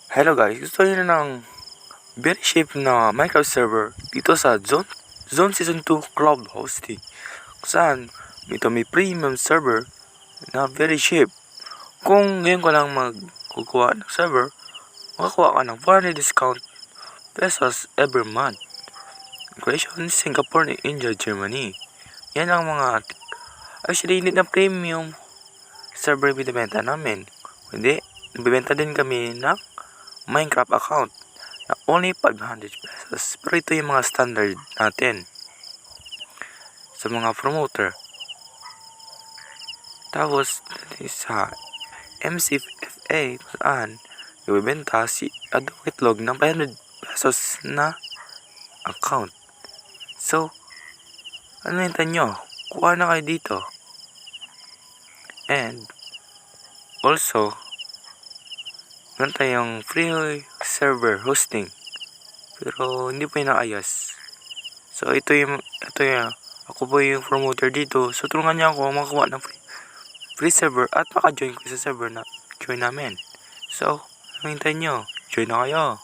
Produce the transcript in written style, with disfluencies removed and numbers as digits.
Hello guys, gusto niyo ng very cheap na Minecraft server dito sa Zone Season 2 Cloud Hosting. Kung saan may premium server na very cheap. Kung ngayon ko lang magkukuha ng server, makakuha ka ng 400 discount pesos every month. Creation Singapore, India, Germany. Yan ang mga actually hindi na premium server binibenta namin. Hindi, nabibenta din kami ng Minecraft account na only 500 pesos. Pero ito yung mga standard natin sa mga promoter. Tapos sa MCFA kung saan ibibenta si Adong Itlog ng 500 pesos na account. So, ano hinta nyo? Kuha na kayo dito. And also, meron tayong free server hosting. Pero hindi pa inaayos. So ito yung ako po yung promoter dito. So tulungan niya ako makakuha ng free server at maka-join ko sa server na join namin. So, ano hintayin nyo? Join na kayo.